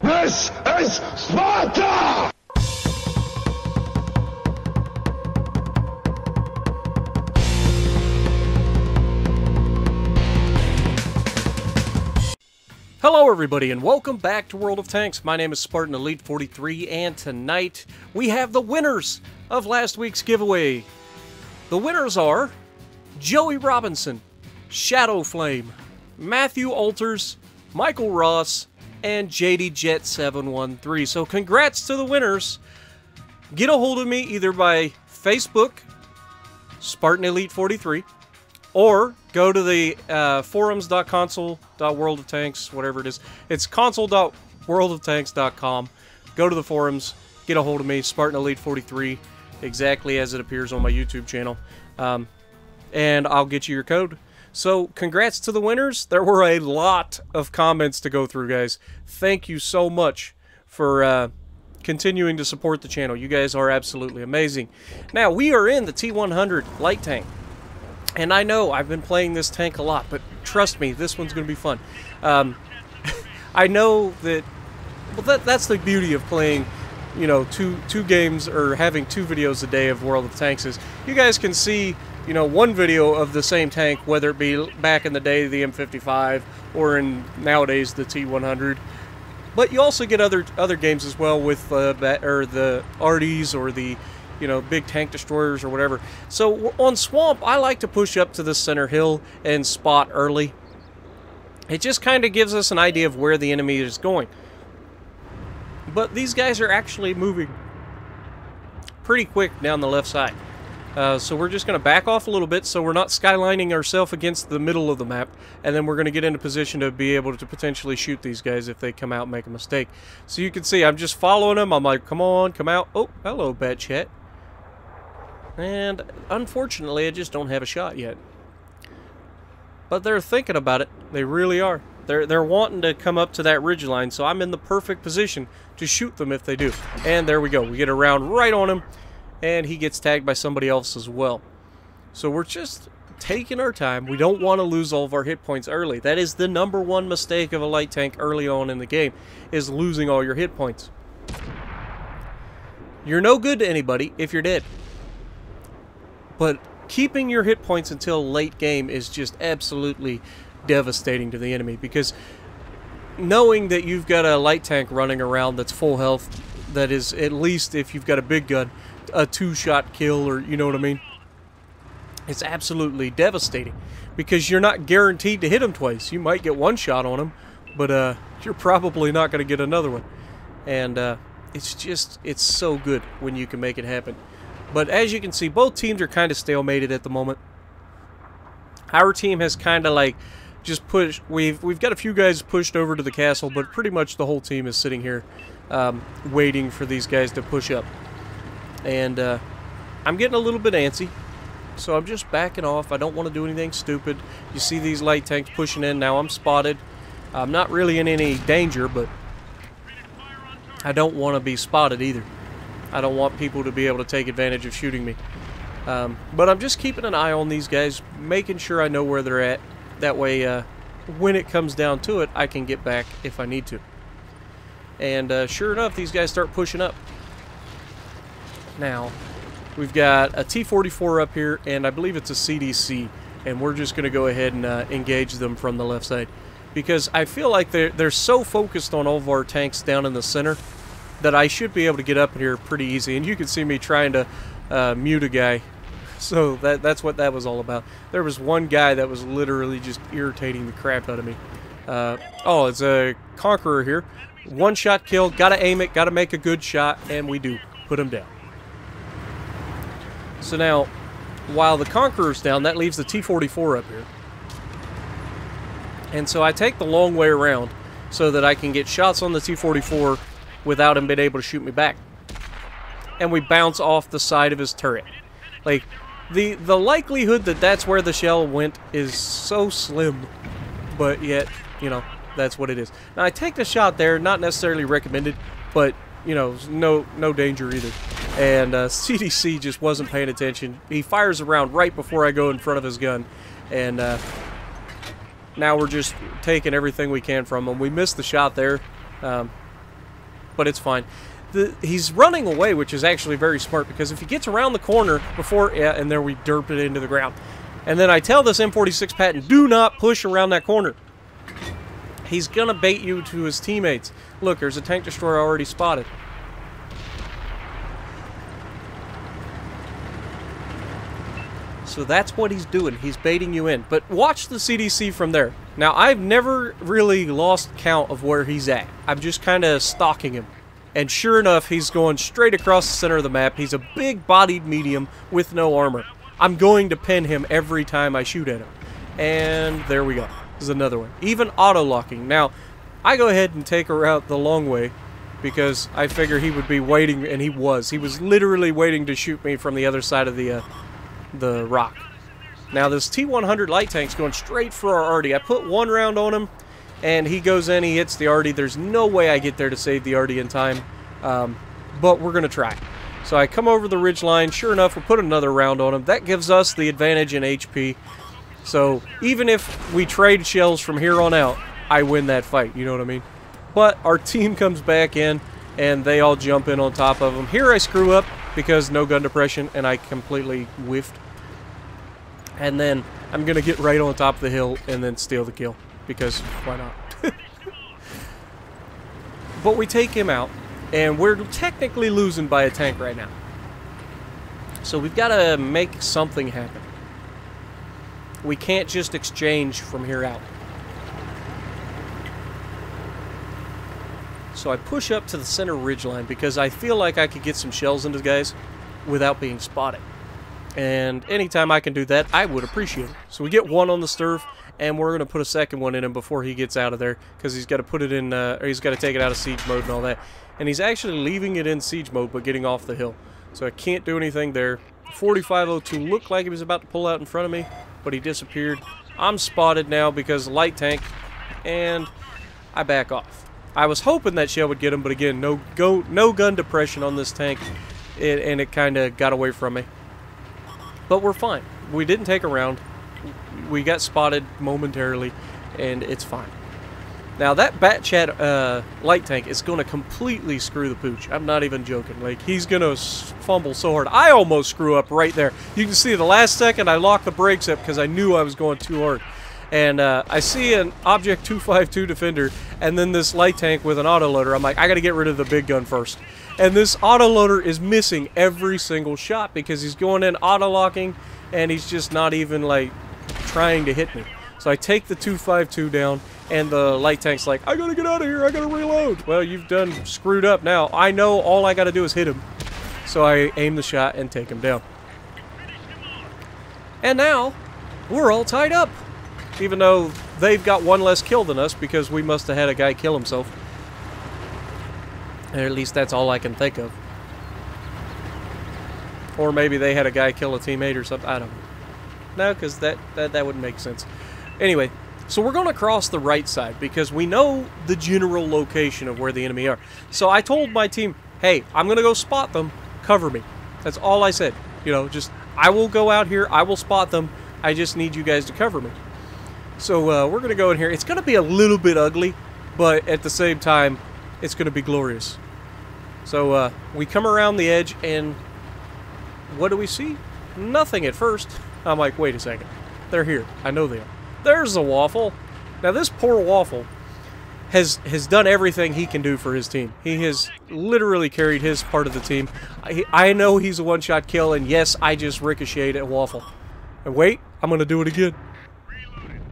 This is Sparta! Hello everybody and welcome back to World of Tanks. My name is Spartan Elite 43 and tonight we have the winners of last week's giveaway. The winners are Joey Robinson, Shadow Flame, Matthew Alters, Michael Ross, and JD Jet 713. So congrats to the winners. Get a hold of me either by Facebook, Spartan Elite 43, or go to the forums.console.worldoftanks, whatever it is. It's console.worldoftanks.com. Go to the forums, get a hold of me, Spartan Elite 43, exactly as it appears on my YouTube channel, and I'll get you your code. So, congrats to the winners. There were a lot of comments to go through, guys. Thank you so much for continuing to support the channel. You guys are absolutely amazing. Now, we are in the T100 light tank. And I know I've been playing this tank a lot, but trust me, this one's going to be fun. I know that, well, that's the beauty of playing, you know, two games or having 2 videos a day of World of Tanks is you guys can see, you know, one video of the same tank, whether it be back in the day the M55 or in nowadays the T100. But you also get other games as well with the Arties or the, you know, big tank destroyers or whatever. So on Swamp, I like to push up to the center hill and spot early. It just kind of gives us an idea of where the enemy is going. But these guys are actually moving pretty quick down the left side. So we're just going to back off a little bit so we're not skylining ourselves against the middle of the map. And then we're going to get into position to be able to potentially shoot these guys if they come out and make a mistake. So you can see I'm just following them. I'm like, come on, come out. Oh, hello, Bat Chat. And unfortunately, I just don't have a shot yet. But they're thinking about it. They really are. They're wanting to come up to that ridgeline, so I'm in the perfect position to shoot them if they do. And there we go. We get a round right on him, and he gets tagged by somebody else as well. So we're just taking our time. We don't want to lose all of our hit points early. That is the #1 mistake of a light tank early on in the game, is losing all your hit points. You're no good to anybody if you're dead. But keeping your hit points until late game is just absolutely devastating to the enemy, because knowing that you've got a light tank running around that's full health, that is, at least if you've got a big gun, a 2-shot kill, or you know what I mean, it's absolutely devastating, because you're not guaranteed to hit him twice. You might get 1 shot on him, but you're probably not going to get another one. And it's so good when you can make it happen. But as you can see, both teams are kind of stalemated at the moment. Our team has kind of like just pushed. We've got a few guys pushed over to the castle, but pretty much the whole team is sitting here waiting for these guys to push up. And I'm getting a little bit antsy, so I'm just backing off. I don't want to do anything stupid. You see these light tanks pushing in. Now I'm spotted. I'm not really in any danger, but I don't want to be spotted either. I don't want people to be able to take advantage of shooting me. But I'm just keeping an eye on these guys, making sure I know where they're at. That way, when it comes down to it, I can get back if I need to. And sure enough, these guys start pushing up. Now, we've got a T-44 up here, and I believe it's a CDC. And we're just going to go ahead and engage them from the left side. Because I feel like they're so focused on all of our tanks down in the center that I should be able to get up here pretty easy. And you can see me trying to mute a guy. So that's what that was all about. There was one guy that was literally just irritating the crap out of me. Oh, it's a Conqueror here. 1-shot kill. Gotta aim it. Gotta make a good shot. And we do. Put him down. So now, while the Conqueror's down, that leaves the T-44 up here. And so I take the long way around so that I can get shots on the T-44 without him being able to shoot me back. And we bounce off the side of his turret. Like, the likelihood that that's where the shell went is so slim. But yet, you know, that's what it is. Now, I take the shot there, not necessarily recommended, but, you know, no danger either. And CDC just wasn't paying attention. He fires around right before I go in front of his gun. And now we're just taking everything we can from him. We missed the shot there. but it's fine. He's running away, which is actually very smart, because if he gets around the corner before... Yeah, and there we derped it into the ground. And then I tell this M46 Patton, do not push around that corner. He's going to bait you to his teammates. Look, there's a tank destroyer already spotted. So that's what he's doing. He's baiting you in. But watch the CDC from there. Now, I've never really lost count of where he's at. I'm just kind of stalking him. And sure enough, he's going straight across the center of the map. He's a big-bodied medium with no armor. I'm going to pin him every time I shoot at him. And there we go. This is another one. Even auto-locking. Now, I go ahead and take her out the long way because I figure he would be waiting, and he was. He was literally waiting to shoot me from the other side of the rock. Now, this T-100 light tank's going straight for our Arty. I put one round on him, and he goes in, he hits the Arty. There's no way I get there to save the Arty in time, but we're going to try. So I come over the ridge line. Sure enough, we put another round on him. That gives us the advantage in HP. So even if we trade shells from here on out, I win that fight. You know what I mean? But our team comes back in, and they all jump in on top of him. Here I screw up because no gun depression, and I completely whiffed. And then I'm going to get right on top of the hill and then steal the kill. Because why not? But we take him out. And we're technically losing by a tank right now. So we've got to make something happen. We can't just exchange from here out. So I push up to the center ridgeline because I feel like I could get some shells into guys without being spotted. And anytime I can do that, I would appreciate it. So we get one on the Sturf, and we're going to put a second one in him before he gets out of there, because he's got to put it in, or he's got to take it out of siege mode and all that. And he's actually leaving it in siege mode, but getting off the hill. So I can't do anything there. 4502 looked like he was about to pull out in front of me, but he disappeared. I'm spotted now because light tank, and I back off. I was hoping that shell would get him, but again, no gun depression on this tank, and it kind of got away from me. But we're fine. We didn't take a round. We got spotted momentarily, and it's fine. Now, that Bat Chat light tank is going to completely screw the pooch. I'm not even joking. Like, he's going to fumble so hard. I almost screw up right there. You can see the last second I locked the brakes up because I knew I was going too hard. And I see an Object 252 Defender and then this light tank with an autoloader. I'm like, I got to get rid of the big gun first. And this autoloader is missing every single shot because he's going in auto-locking and he's just not even, like, trying to hit me. So I take the 252 down, and the light tank's like, I gotta get out of here, I gotta reload. Well, you've done screwed up now. I know all I gotta do is hit him. So I aim the shot and take him down. And now, we're all tied up. Even though they've got one less kill than us because we must have had a guy kill himself. Or at least that's all I can think of. Or maybe they had a guy kill a teammate or something. I don't know. No, because that wouldn't make sense. Anyway, so we're going to cross the right side because we know the general location of where the enemy are. So I told my team, hey, I'm going to go spot them. Cover me. That's all I said. You know, just, I will go out here. I will spot them. I just need you guys to cover me. So we're going to go in here. It's going to be a little bit ugly, but at the same time, it's going to be glorious. So we come around the edge, and what do we see? Nothing at first. I'm like, wait a second. They're here. I know they are. There's a Waffle. Now, this poor Waffle has done everything he can do for his team. He has literally carried his part of the team. I know he's a one-shot kill, and yes, I just ricocheted at Waffle. And wait, I'm going to do it again.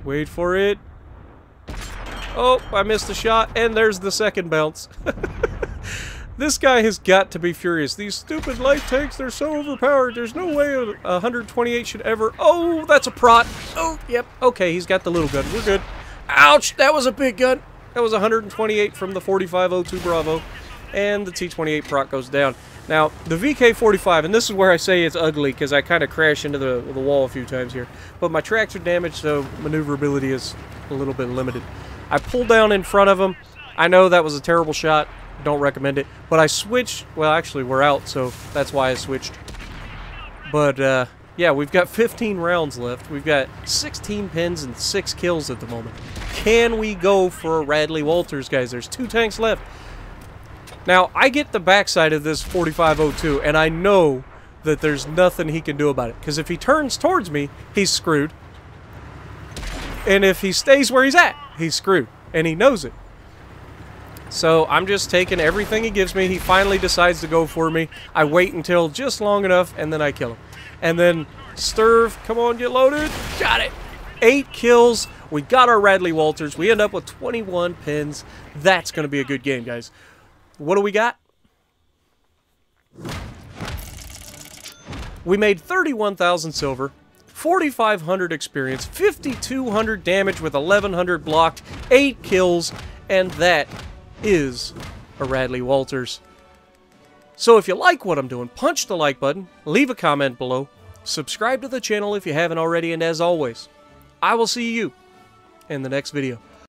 Wait for it. Oh, I missed the shot, and there's the second bounce. This guy has got to be furious. These stupid light tanks, they're so overpowered. There's no way a 128 should ever... Oh, that's a prot. Oh, yep. Okay, he's got the little gun. We're good. Ouch, that was a big gun. That was 128 from the 4502 Bravo. And the T28 prot goes down. Now, the VK45, and this is where I say it's ugly, because I kind of crash into the wall a few times here. But my tracks are damaged, so maneuverability is a little bit limited. I pull down in front of him. I know that was a terrible shot. Don't recommend it. But I switched. Well, actually, we're out, so that's why I switched. But, yeah, we've got 15 rounds left. We've got 16 pins and 6 kills at the moment. Can we go for a Radley Walters, guys? There's 2 tanks left. Now, I get the backside of this 4502, and I know that there's nothing he can do about it. Because if he turns towards me, he's screwed. And if he stays where he's at, he's screwed. And he knows it. So I'm just taking everything he gives me. He finally decides to go for me. I wait until just long enough, and then I kill him. And then Sturv, come on, get loaded. Got it. 8 kills. We got our Radley Walters. We end up with 21 pins. That's going to be a good game, guys. What do we got? We made 31,000 silver, 4,500 experience, 5,200 damage with 1,100 blocked, 8 kills, and that is a Radley Walters. So if you like what I'm doing, punch the like button, leave a comment below, subscribe to the channel if you haven't already, and as always, I will see you in the next video.